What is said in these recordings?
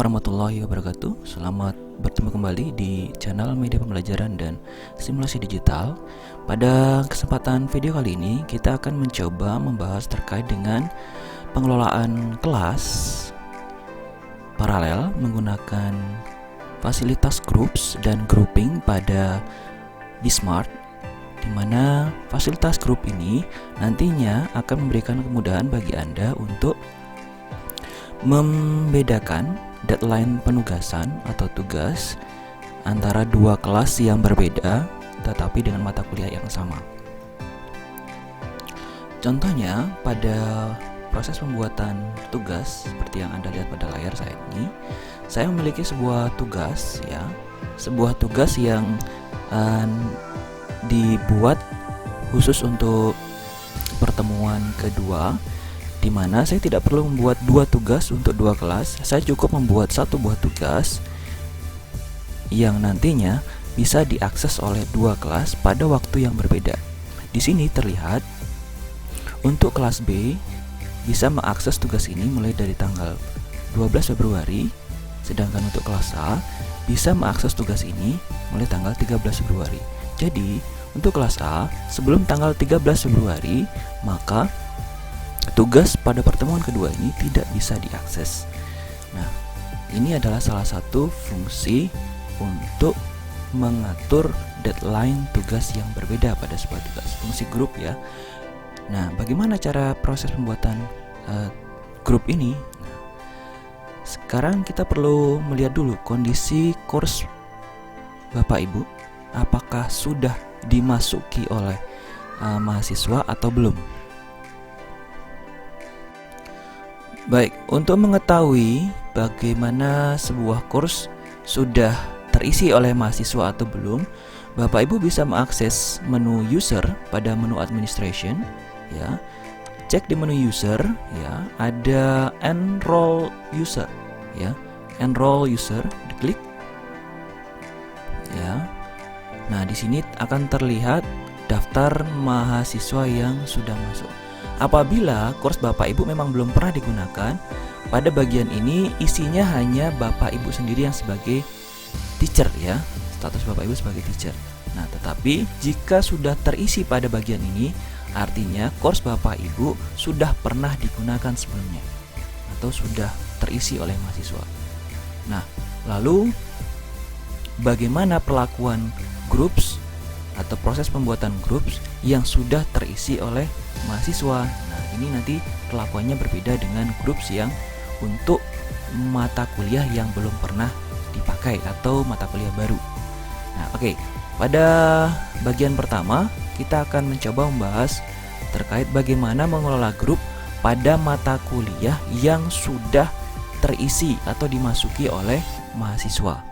warahmatullahi wabarakatuh. Selamat bertemu kembali di channel Media Pembelajaran dan Simulasi Digital. Pada kesempatan video kali ini kita akan mencoba membahas terkait dengan pengelolaan kelas paralel menggunakan fasilitas groups dan grouping pada Bsmart, di mana fasilitas grup ini nantinya akan memberikan kemudahan bagi Anda untuk membedakan deadline penugasan atau tugas antara dua kelas yang berbeda tetapi dengan mata kuliah yang sama. Contohnya pada proses pembuatan tugas seperti yang Anda lihat pada layar saya ini, saya memiliki sebuah tugas sebuah tugas yang dibuat khusus untuk pertemuan kedua, di mana saya tidak perlu membuat dua tugas untuk dua kelas. Saya cukup membuat satu buah tugas yang nantinya bisa diakses oleh dua kelas pada waktu yang berbeda. Di sini terlihat untuk kelas B bisa mengakses tugas ini mulai dari tanggal 12 Februari, sedangkan untuk kelas A bisa mengakses tugas ini mulai tanggal 13 Februari. Jadi, untuk kelas A sebelum tanggal 13 Februari, maka tugas pada pertemuan kedua ini tidak bisa diakses. Nah, ini adalah salah satu fungsi untuk mengatur deadline tugas yang berbeda pada sebuah tugas, fungsi grup ya. Nah, bagaimana cara proses pembuatan grup ini? Nah, sekarang kita perlu melihat dulu kondisi course Bapak Ibu, apakah sudah dimasuki oleh mahasiswa atau belum. Baik, untuk mengetahui bagaimana sebuah course sudah terisi oleh mahasiswa atau belum, Bapak Ibu bisa mengakses menu user pada menu administration ya. Cek di menu user ya, ada enroll user ya. Enroll user, diklik ya. Nah, di sini akan terlihat daftar mahasiswa yang sudah masuk. Apabila course Bapak Ibu memang belum pernah digunakan, pada bagian ini isinya hanya Bapak Ibu sendiri yang sebagai teacher ya, status Bapak Ibu sebagai teacher. Nah, tetapi jika sudah terisi pada bagian ini, artinya course Bapak Ibu sudah pernah digunakan sebelumnya atau sudah terisi oleh mahasiswa. Nah, lalu bagaimana perlakuan groups atau proses pembuatan groups yang sudah terisi oleh mahasiswa? Nah, ini nanti perlakuannya berbeda dengan groups yang untuk mata kuliah yang belum pernah dipakai atau mata kuliah baru. Nah, oke. Pada bagian pertama kita akan mencoba membahas terkait bagaimana mengelola grup pada mata kuliah yang sudah terisi atau dimasuki oleh mahasiswa.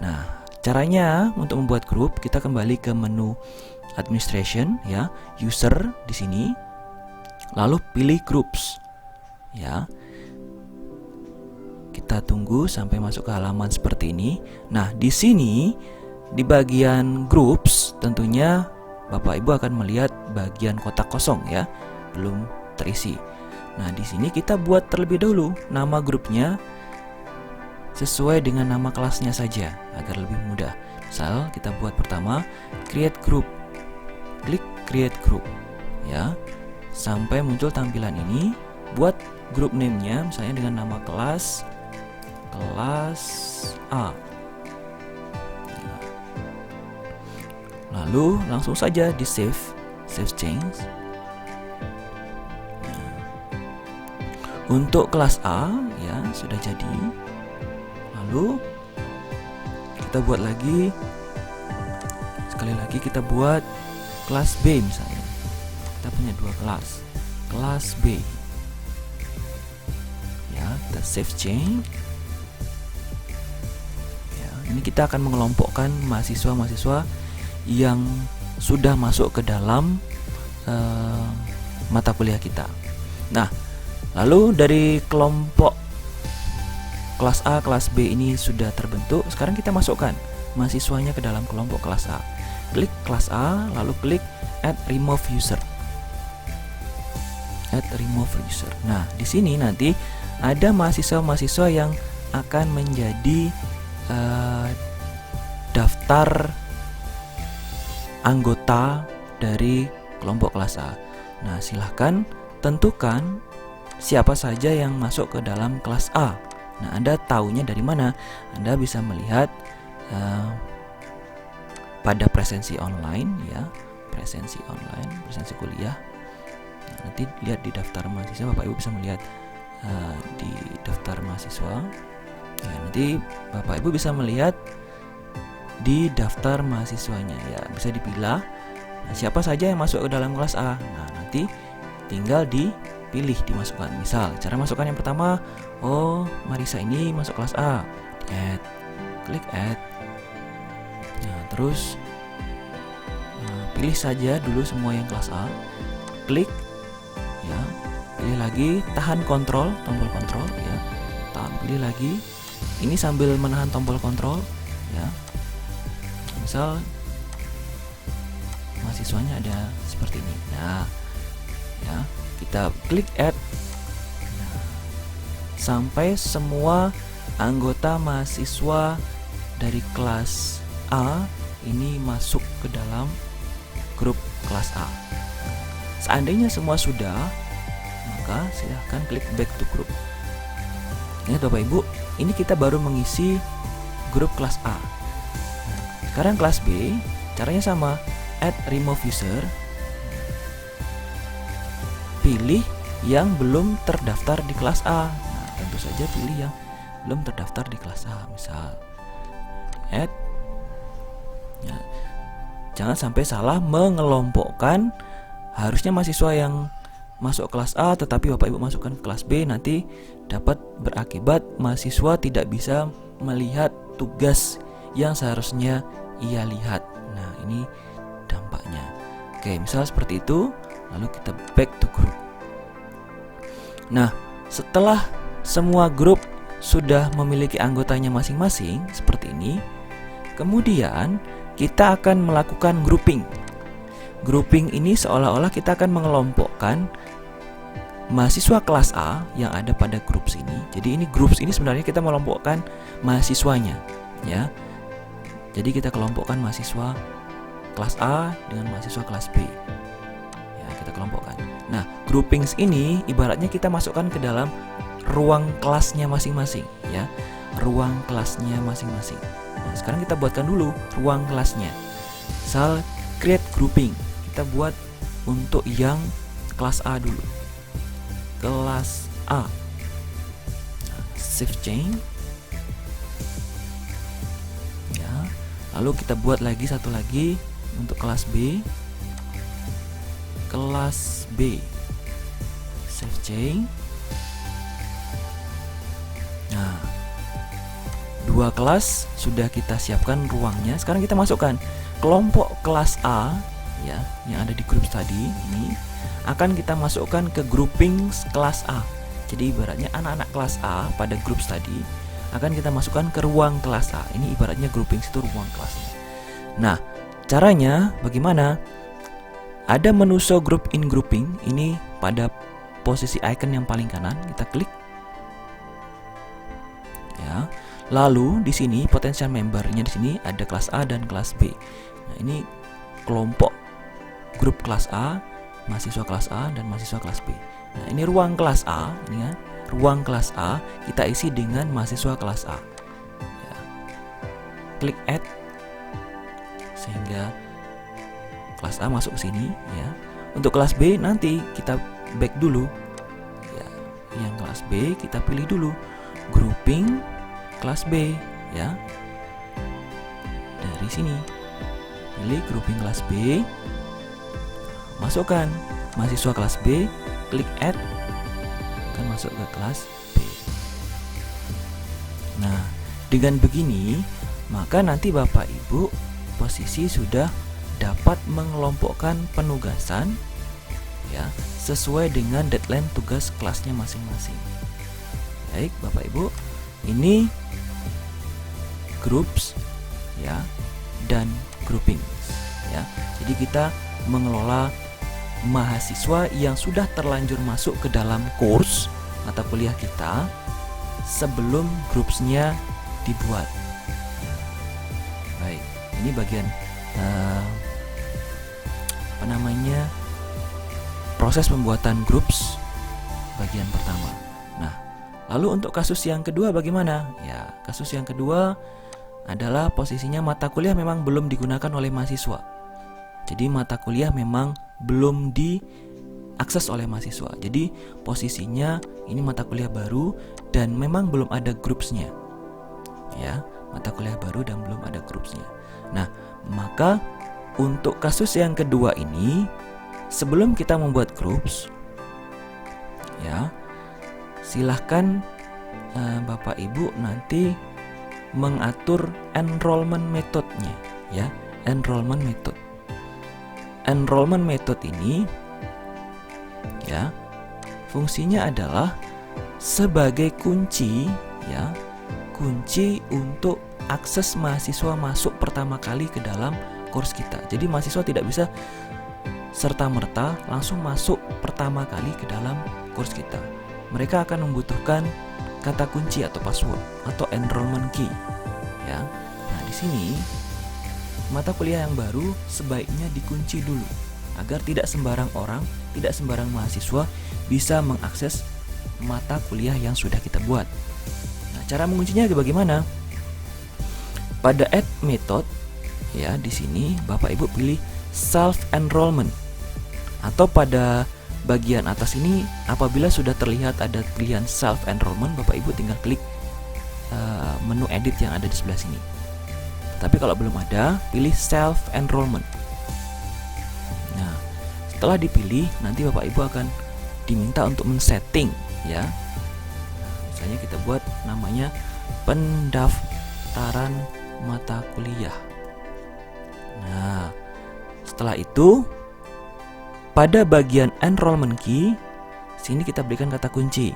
Nah, caranya untuk membuat grup, kita kembali ke menu administration ya, user di sini. Lalu pilih groups. Ya. Kita tunggu sampai masuk ke halaman seperti ini. Nah, di sini di bagian groups tentunya Bapak Ibu akan melihat bagian kotak kosong ya, belum terisi. Nah, di sini kita buat terlebih dahulu nama grupnya sesuai dengan nama kelasnya saja agar lebih mudah. Misal kita buat pertama create group. Klik create group ya. Sampai muncul tampilan ini. Buat group name-nya misalnya dengan nama kelas A. Lalu langsung saja di save change. Nah, untuk kelas A ya sudah jadi. Lalu kita buat lagi, sekali lagi kita buat kelas B misalnya. Kita punya dua kelas B ya, kita save change ya. Ini kita akan mengelompokkan mahasiswa yang sudah masuk ke dalam mata kuliah kita. Nah, lalu dari kelompok kelas A, kelas B ini sudah terbentuk. Sekarang kita masukkan mahasiswanya ke dalam kelompok kelas A. Klik kelas A, lalu klik add remove user. Add remove user. Nah, di sini nanti ada mahasiswa-mahasiswa yang akan menjadi daftar anggota dari kelompok kelas A. Nah, silahkan tentukan siapa saja yang masuk ke dalam kelas A. Nah, Anda tahunya dari mana? Anda bisa melihat pada presensi online, ya, presensi kuliah. Nah, nanti lihat di daftar mahasiswa, Bapak Ibu bisa melihat di daftar mahasiswa. Ya, nanti Bapak Ibu bisa melihat di daftar mahasiswanya, ya, bisa dipilah. Nah, siapa saja yang masuk ke dalam kelas A. Nah, nanti tinggal dipilih, dimasukkan. Misal, cara masukkan yang pertama, Marisa ini masuk kelas A. Add, klik add. Nah, terus pilih saja dulu semua yang kelas A. Klik, ya. Pilih lagi, tahan tombol kontrol, ya. Pilih lagi. Ini sambil menahan tombol kontrol, ya. Misal mahasiswanya ada seperti ini. Nah, ya, kita klik add. Nah, sampai semua anggota mahasiswa dari kelas A ini masuk ke dalam grup kelas A. Seandainya semua sudah, maka silahkan klik back to group. Ingat Bapak Ibu, ini kita baru mengisi grup kelas A. Sekarang kelas B, caranya sama, add remove user. Pilih yang belum terdaftar di kelas A. Nah, tentu saja pilih yang belum terdaftar di kelas A. Misal add, ya. Jangan sampai salah mengelompokkan. Harusnya mahasiswa yang masuk kelas A tetapi Bapak Ibu masukkan ke kelas B, nanti dapat berakibat mahasiswa tidak bisa melihat tugas yang seharusnya ia lihat. Nah, ini dampaknya. Oke, misal seperti itu, lalu kita back to group. Nah, setelah semua grup sudah memiliki anggotanya masing-masing seperti ini, kemudian kita akan melakukan grouping. Grouping ini seolah-olah kita akan mengelompokkan mahasiswa kelas A yang ada pada grup sini. Jadi ini groups ini sebenarnya kita melompokkan mahasiswanya, ya. Jadi kita kelompokkan mahasiswa kelas A dengan mahasiswa kelas B. Ya, kita kelompokkan. Nah, groupings ini ibaratnya kita masukkan ke dalam ruang kelasnya masing-masing, ya. Ruang kelasnya masing-masing. Nah, sekarang kita buatkan dulu ruang kelasnya. Misal create grouping. Kita buat untuk yang kelas A dulu. Kelas A. Nah, shift change. Lalu kita buat lagi satu lagi untuk kelas B. Kelas B. Save change. Nah, dua kelas sudah kita siapkan ruangnya. Sekarang kita masukkan kelompok kelas A, ya, yang ada di grup tadi ini akan kita masukkan ke grouping kelas A. Jadi ibaratnya anak-anak kelas A pada grup tadi akan kita masukkan ke ruang kelas A. Ini ibaratnya grouping itu ruang kelasnya. Nah, caranya bagaimana? Ada menu show group in grouping. Ini pada posisi icon yang paling kanan, kita klik. Ya. Lalu di sini potential membernya di sini ada kelas A dan kelas B. Nah, ini kelompok grup kelas A, mahasiswa kelas A dan mahasiswa kelas B. Nah, ini ruang kelas A, ini ya. Ruang kelas A kita isi dengan mahasiswa kelas A, ya. Klik add sehingga kelas A masuk ke sini, ya. Untuk kelas B nanti kita back dulu, ya. Yang kelas B kita pilih dulu grouping kelas B, ya. Dari sini pilih grouping kelas B, masukkan mahasiswa kelas B, klik add, akan masuk ke kelas B. Nah, dengan begini maka nanti Bapak Ibu posisi sudah dapat mengelompokkan penugasan, ya, sesuai dengan deadline tugas kelasnya masing-masing. Baik Bapak Ibu, ini groups, ya, dan grouping, ya. Jadi kita mengelola mahasiswa yang sudah terlanjur masuk ke dalam course mata kuliah kita, sebelum grupsnya dibuat. Baik, ini bagian proses pembuatan groups bagian pertama. Nah, lalu untuk kasus yang kedua bagaimana? Ya, kasus yang kedua adalah posisinya mata kuliah memang belum digunakan oleh mahasiswa. Jadi mata kuliah memang belum diakses oleh mahasiswa. Jadi posisinya ini mata kuliah baru dan memang belum ada grupsnya. Ya, mata kuliah baru dan belum ada grupsnya. Nah, maka untuk kasus yang kedua ini, sebelum kita membuat groups, ya, silahkan Bapak Ibu nanti mengatur enrollment methodenya, ya, enrollment method. Enrollment method ini, ya, fungsinya adalah sebagai kunci, ya, kunci untuk akses mahasiswa masuk pertama kali ke dalam course kita. Jadi mahasiswa tidak bisa serta-merta langsung masuk pertama kali ke dalam course kita. Mereka akan membutuhkan kata kunci atau password atau enrollment key, ya. Nah, di sini mata kuliah yang baru sebaiknya dikunci dulu agar tidak sembarang orang, tidak sembarang mahasiswa bisa mengakses mata kuliah yang sudah kita buat. Nah, cara menguncinya bagaimana? Pada add method, ya, di sini Bapak Ibu pilih self enrollment, atau pada bagian atas ini apabila sudah terlihat ada pilihan self enrollment, Bapak Ibu tinggal klik menu edit yang ada di sebelah sini. Tapi kalau belum ada, pilih self enrollment. Nah, setelah dipilih, nanti Bapak Ibu akan diminta untuk men-setting, ya. Misalnya kita buat namanya pendaftaran mata kuliah. Nah, setelah itu pada bagian enrollment key, sini kita berikan kata kunci.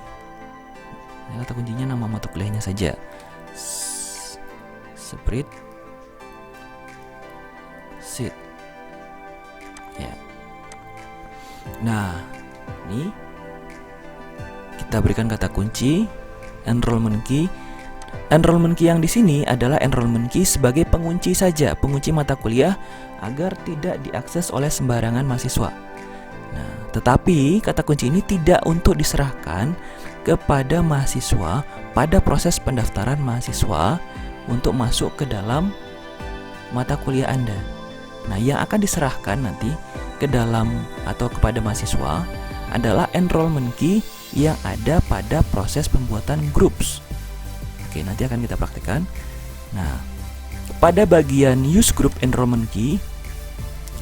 Nah, kata kuncinya nama mata kuliahnya saja. Spreadsheet. Ya. Nah, ini kita berikan kata kunci enrollment key. Enrollment key yang di sini adalah enrollment key sebagai pengunci saja, pengunci mata kuliah agar tidak diakses oleh sembarangan mahasiswa. Nah, tetapi kata kunci ini tidak untuk diserahkan kepada mahasiswa pada proses pendaftaran mahasiswa untuk masuk ke dalam mata kuliah Anda. Nah, yang akan diserahkan nanti ke dalam atau kepada mahasiswa adalah enrollment key yang ada pada proses pembuatan groups. Oke, nanti akan kita praktekkan. Nah, pada bagian use group enrollment key,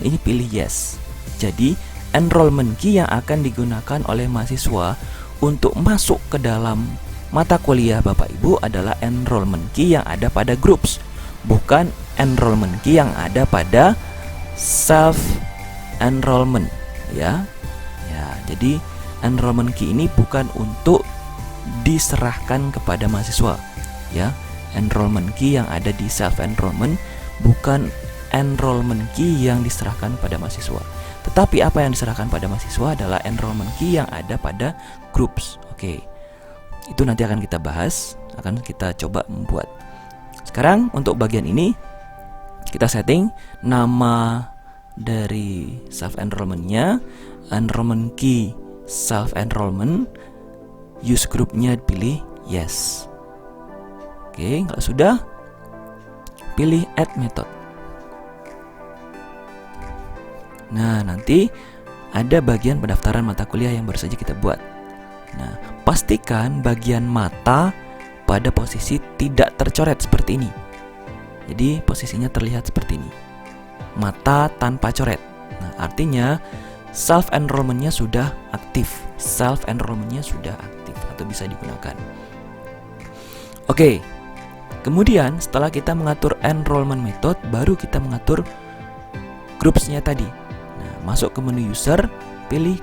ini pilih yes. Jadi, enrollment key yang akan digunakan oleh mahasiswa untuk masuk ke dalam mata kuliah Bapak Ibu adalah enrollment key yang ada pada groups, bukan enrollment key yang ada pada self enrollment, ya. Ya, jadi enrollment key ini bukan untuk diserahkan kepada mahasiswa, ya. Enrollment key yang ada di self enrollment bukan enrollment key yang diserahkan pada mahasiswa. Tetapi apa yang diserahkan pada mahasiswa adalah enrollment key yang ada pada groups. Oke. Itu nanti akan kita bahas, akan kita coba membuat. Sekarang untuk bagian ini kita setting nama dari self enrollmentnya, enrollment key self enrollment, use groupnya pilih yes. Oke, kalau sudah pilih add method. Nah, nanti ada bagian pendaftaran mata kuliah yang baru saja kita buat. Nah, pastikan bagian mata pada posisi tidak tercoret seperti ini. Jadi posisinya terlihat seperti ini, mata tanpa coret. Nah, artinya self enrollmentnya sudah aktif, self enrollmentnya sudah aktif atau bisa digunakan. Oke, kemudian setelah kita mengatur enrollment method, baru kita mengatur groupsnya tadi. Nah, masuk ke menu user, pilih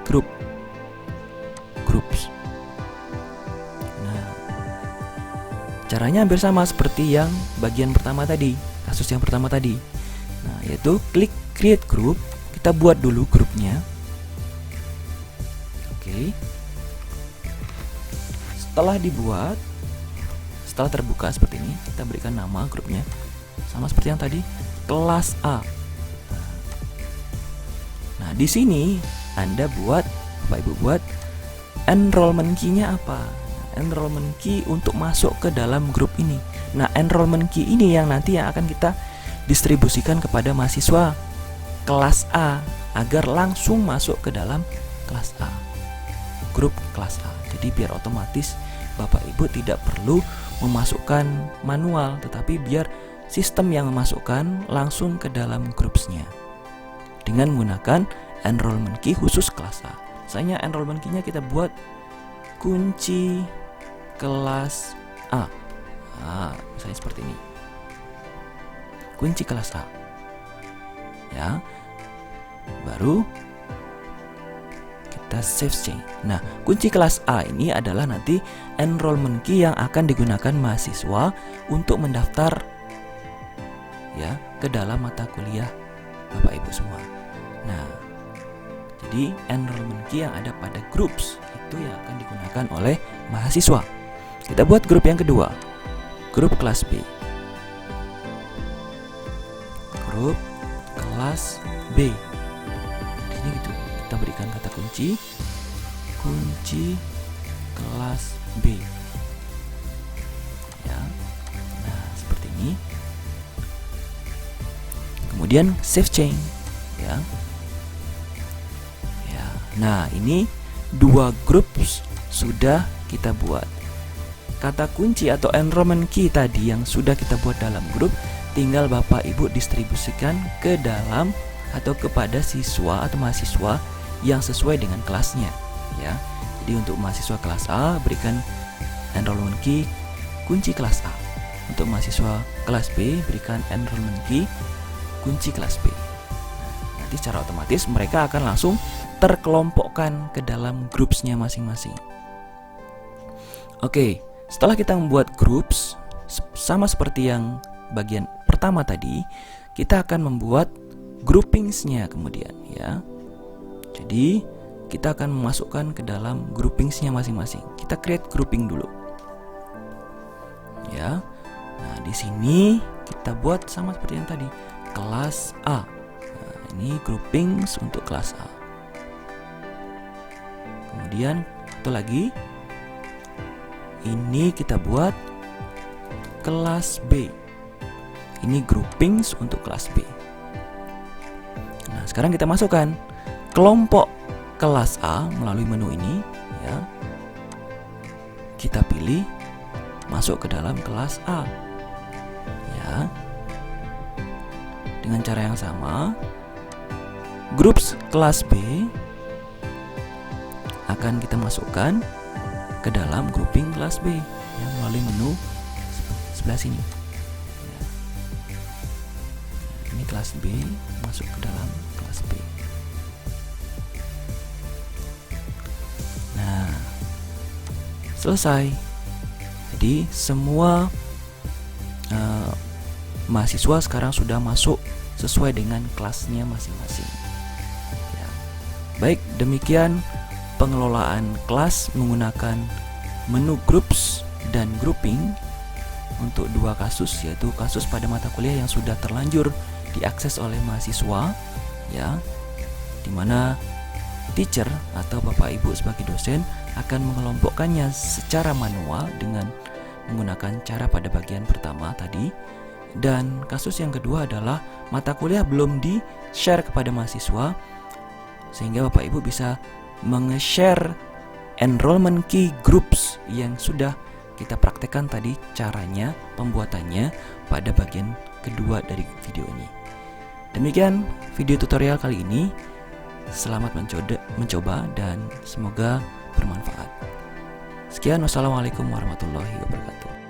groups. Nah, caranya hampir sama seperti yang bagian pertama tadi, kasus yang pertama tadi. Nah, yaitu klik create group, kita buat dulu grupnya. Oke. Setelah dibuat, setelah terbuka seperti ini, kita berikan nama grupnya sama seperti yang tadi, kelas A. Nah, di sini Anda Bapak Ibu buat enrollment key-nya apa? Enrollment key untuk masuk ke dalam grup ini. Nah, enrollment key ini yang nanti yang akan kita distribusikan kepada mahasiswa kelas A agar langsung masuk ke dalam kelas A, grup kelas A. Jadi biar otomatis Bapak Ibu tidak perlu memasukkan manual, tetapi biar sistem yang memasukkan langsung ke dalam grupsnya dengan menggunakan enrollment key khusus kelas A. Misalnya enrollment key-nya kita buat kunci kelas A. Misalnya seperti ini. Kunci kelas A. Ya. Baru kita save change. Nah, kunci kelas A ini adalah nanti enrollment key yang akan digunakan mahasiswa untuk mendaftar ya ke dalam mata kuliah Bapak Ibu semua. Nah, jadi enrollment key yang ada pada groups itu yang akan digunakan oleh mahasiswa. Kita buat grup yang kedua, grup kelas B. Grup kelas B. Di sini gitu, kita berikan kata kunci kelas B. Ya. Nah, seperti ini. Kemudian save change, ya. Ya. Nah, ini dua grup sudah kita buat. Kata kunci atau enrollment key tadi yang sudah kita buat dalam grup tinggal Bapak Ibu distribusikan ke dalam atau kepada siswa atau mahasiswa yang sesuai dengan kelasnya, ya. Jadi untuk mahasiswa kelas A berikan enrollment key kunci kelas A. Untuk mahasiswa kelas B berikan enrollment key kunci kelas B. Nah, nanti secara otomatis mereka akan langsung terkelompokkan ke dalam grupsnya masing-masing. Oke, setelah kita membuat groups sama seperti yang bagian pertama tadi, kita akan membuat groupingsnya kemudian, ya. Jadi kita akan memasukkan ke dalam groupingsnya masing-masing. Kita create grouping dulu, ya. Nah, di sini kita buat sama seperti yang tadi, kelas A. Nah, ini groupings untuk kelas A. Kemudian satu lagi, ini kita buat kelas B. Ini groupings untuk kelas B. Nah, sekarang kita masukkan kelompok kelas A melalui menu ini, ya. Kita pilih masuk ke dalam kelas A, ya. Dengan cara yang sama, groups kelas B akan kita masukkan ke dalam grouping kelas B yang melalui menu sebelah sini. Ini kelas B masuk ke dalam kelas B. Nah, selesai. Jadi semua mahasiswa sekarang sudah masuk sesuai dengan kelasnya masing-masing. Ya. Baik, demikian pengelolaan kelas menggunakan menu groups dan grouping untuk dua kasus, yaitu kasus pada mata kuliah yang sudah terlanjur diakses oleh mahasiswa, ya, dimana teacher atau Bapak Ibu sebagai dosen akan mengelompokkannya secara manual dengan menggunakan cara pada bagian pertama tadi. Dan kasus yang kedua adalah mata kuliah belum di-share kepada mahasiswa, sehingga Bapak Ibu bisa menge-share enrollment key groups yang sudah kita praktekkan tadi caranya pembuatannya pada bagian kedua dari video ini. Demikian video tutorial kali ini. Selamat mencoba dan semoga bermanfaat. Sekian, wassalamualaikum warahmatullahi wabarakatuh.